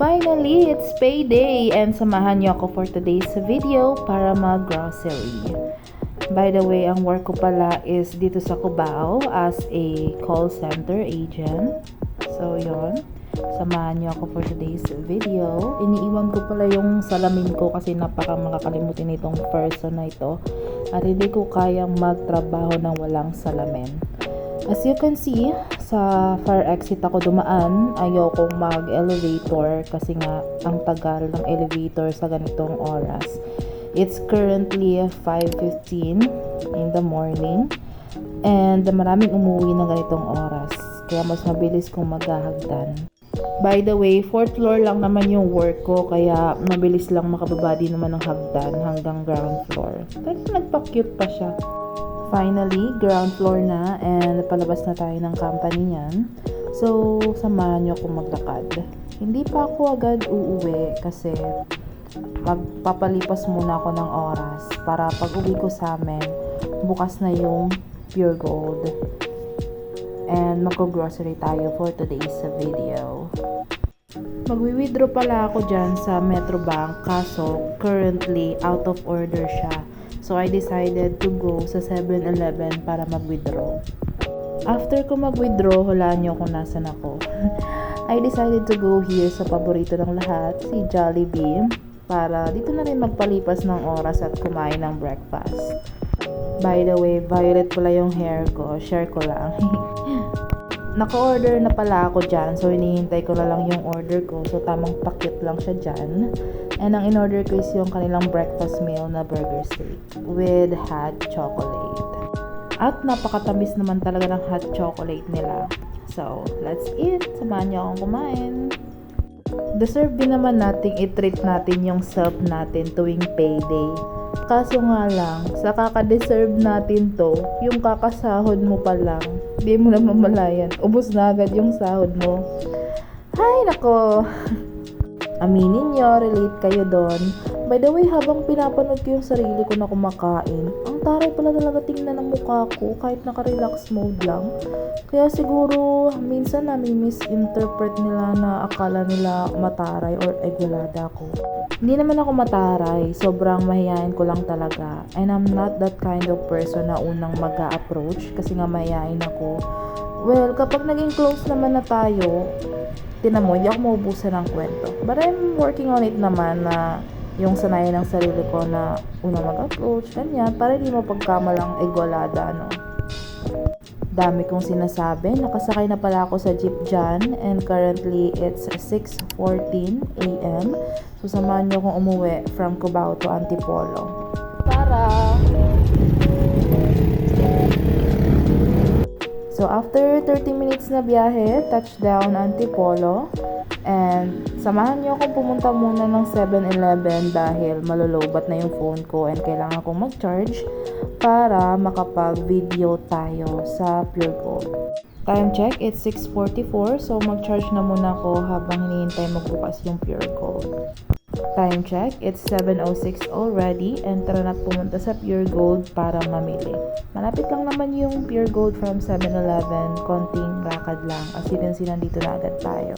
Finally, it's payday and samahan niyo ako for today's video para mag-grocery. By the way, ang work ko pala is dito sa Cubao as a call center agent. So, yon. Samahan niyo ako for today's video. Iniiwan ko pala yung salamin ko kasi napaka makakalimutin itong person na ito. At hindi ko kayang magtrabaho ng walang salamin. As you can see, sa fire exit ako dumaan. Ayokong mag-elevator kasi nga ang tagal ng elevator sa ganitong oras. It's currently 5:15 in the morning and maraming umuwi ng ganitong oras. Kaya mas mabilis kong maghahagdan. By the way, 4th floor lang naman yung work ko kaya mabilis lang makababa din naman ng hagdan hanggang ground floor. Kaya nagpa-cute pa siya. Finally, ground floor na and palabas na tayo ng company niyan. So, samahan niyo akong maglakad. Hindi pa ako agad uuwi kasi magpapalipas muna ako ng oras para pag uwi ko sa amin, bukas na yung Pure Gold. And magko-grocery tayo for today's video. Magwi-withdraw pala ako dyan sa Metrobank kaso currently out of order siya. So, I decided to go sa 7-Eleven para mag-withdraw. After ko mag-withdraw, hulaan nyo kung nasan ako. I decided to go here sa paborito ng lahat, si Jollibee, para dito na rin magpalipas ng oras at kumain ng breakfast. By the way, violet pala yung hair ko. Share ko lang. Naka-order na pala ako dyan. So, hinihintay ko na lang yung order ko. So, tamang pakit lang siya dyan. And ang in-order ko is yung kanilang breakfast meal na burger steak with hot chocolate. At napakatamis naman talaga ng hot chocolate nila. So, let's eat. Samahan niyo akong kumain. Deserve din naman nating i-treat natin yung self natin tuwing payday. Kaso nga lang, sa kaka-deserve natin to, yung kakasahod mo pa lang, di mo na mamalayan. Ubos na agad yung sahod mo. Hay nako! Aminin nyo, relate kayo doon. By the way, habang pinapanood ko yung sarili ko na kumakain, ang taray pala talaga tingnan ng mukha ko kahit naka-relax mode lang. Kaya siguro, minsan nami-misinterpret nila na akala nila mataray or egwalada ko. Hindi naman ako mataray, sobrang mahihayin ko lang talaga. And I'm not that kind of person na unang mag-a-approach kasi nga mahihayin ako. Well, kapag naging close naman na tayo, tinan mo, hindi ako maubusan ng kwento. But I'm working on it naman na yung sanayan ng sarili ko na unang mag-approach, ganyan, para hindi mo pagkamalang egwalada, no? Dami kong sinasabi. Nakasakay na pala ako sa jeep dyan and currently it's 6:14 a.m. So, samahan nyo akong umuwi from Cubao to Antipolo. Tara! So, after 30 minutes na biyahe, touchdown Antipolo. And samahan niyo akong pumunta muna ng 7-Eleven dahil malolobat na yung phone ko and kailangan kong mag-charge para makapag-video tayo sa Pure Gold. Time check, it's 6:44. So, mag-charge na muna ako habang hinihintay magbukas yung Pure Gold. Time check, it's 7:06 already and tara na pumunta sa Pure Gold para mamili. Malapit lang naman yung Pure Gold from 7-Eleven, konting lakad lang as you can see nandito na agad tayo.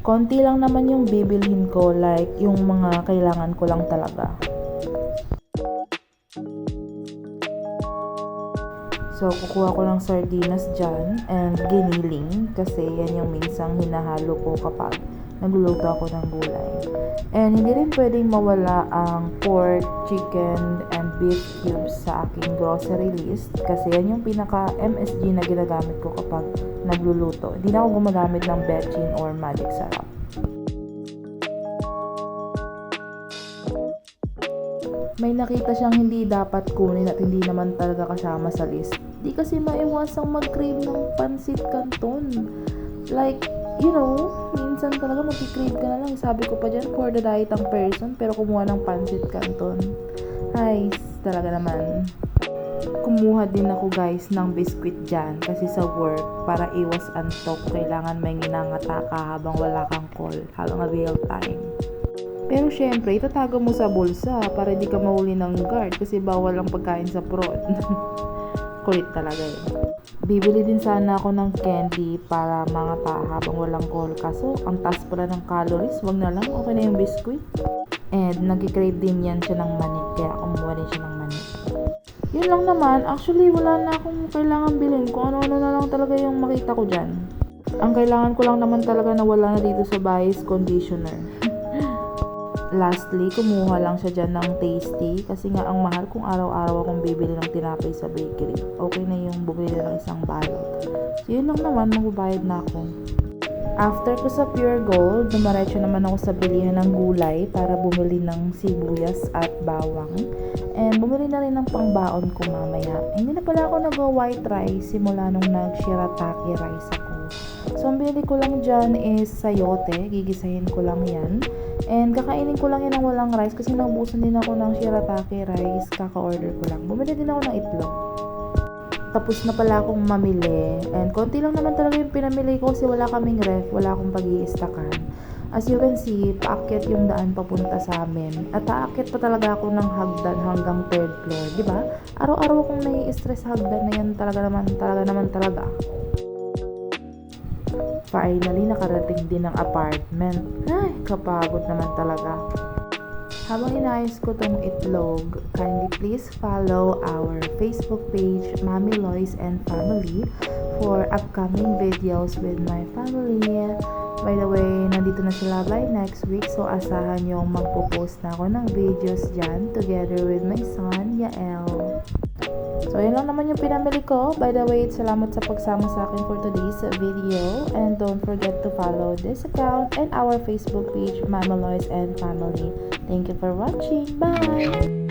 Konti lang naman yung bibilhin ko like yung mga kailangan ko lang talaga. So, kukuha ko ng sardinas dyan and giniling kasi yan yung minsang hinahalo ko kapag nagluluto ako ng gulay. And hindi rin pwedeng mawala ang pork, chicken, and beef cubes sa aking grocery list kasi yan yung pinaka-MSG na ginagamit ko kapag nagluluto. Hindi na ako gumagamit ng betchin or magic sarap. May nakita siyang hindi dapat kunin at hindi naman talaga kasama sa list. Di kasi maiwasang mag-crave ng pansit canton. Like, you know, minsan talaga mag-crave ka na lang. Sabi ko pa dyan, for the diet ang person, pero kumuha ng pansit canton. Ay, talaga naman. Kumuha din ako guys ng biscuit dyan kasi sa work, para iwas antok, kailangan may nginangata ka habang wala kang call, habang avail time. Pero syempre, itatago mo sa bulsa para di ka mahuli ng guard kasi bawal ang pagkain sa prod. Kulit talaga yun. Bibili din sana ako ng candy para mga habang walang call. Kaso, ang taas pala ng calories. Wag na lang. Okay na yung biscuit. And, nag-crave din yan siya ng manik. Kaya, kumuha din siya ng manik. Yun lang naman. Actually, wala na akong kailangan bilhin. Kung ano-ano na lang talaga yung makita ko dyan. Ang kailangan ko lang naman talaga na wala na dito sa bahay is conditioner. Lastly, kumuha lang siya dyan ng tasty kasi nga ang mahal kung araw-araw akong bibili ng tinapay sa bakery. Okay na yung bumili ng isang balot. So, yun lang naman, magbabayad na ako. After ko sa Pure Gold, dumaretso naman ako sa bilihan ng gulay para bumili ng sibuyas at bawang. And bumili na rin ng pangbaon ko mamaya. Hindi na pala ako nag-white rice simula nung nag-shirataki rice ako. So, ang binili ko lang dyan is sayote. Gigisahin ko lang yan. And kakainin ko lang yan ng walang rice kasi naubusan din ako ng shirataki rice. Kaka-order ko lang. Bumili din ako ng itlog. Tapos na pala akong mamili. And konti lang naman talaga yung pinamili ko kasi wala kaming ref. Wala akong pag-iistakan. As you can see, paakyat yung daan papunta sa amin. At aakyat pa talaga ako ng hagdan hanggang 3rd floor. Diba? Araw-araw akong nai-stress hagdan na yan. Talaga naman. Finally, nakarating din ng apartment. Ay, kapagod naman talaga. Habang inayos ko tong itlog, kindly please follow our Facebook page, Mami Lois and Family, for upcoming videos with my family. By the way, nandito na sila by next week, so asahan yung magpo-post na ako ng videos dyan together with my son, Yael. So, yun lang naman yung pinamili ko. By the way, salamat sa pagsama sa akin for today's video. And don't forget to follow this account and our Facebook page, Mami Lois and Family. Thank you for watching. Bye!